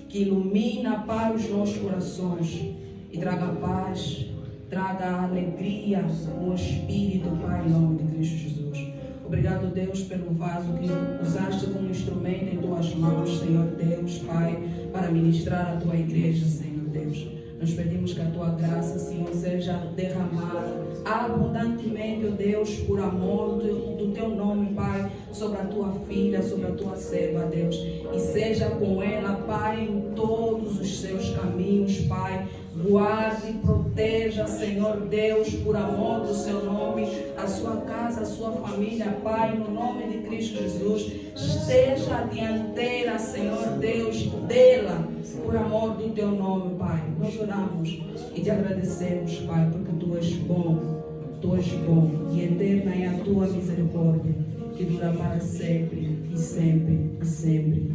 que ilumina para os nossos corações e traga paz, traga alegria no Espírito, Pai, em nome de Cristo Jesus. Obrigado, Deus, pelo vaso que usaste como instrumento em tuas mãos, Senhor Deus, Pai, para ministrar a tua igreja, Senhor Deus. Nós pedimos que a tua graça, Senhor, seja derramada abundantemente, ó Deus, por amor do teu nome, Pai, sobre a tua filha, sobre a tua serva, Deus. E seja com ela, Pai, em todos os seus caminhos, Pai. Guarde e proteja, Senhor Deus, por amor do seu nome, a sua casa, a sua família, Pai, no nome de Cristo Jesus. Esteja dianteira, Senhor Deus, dela, por amor do teu nome, Pai. Nós oramos e te agradecemos, Pai, porque tu és bom e eterna é a tua misericórdia, que dura para sempre e sempre e sempre.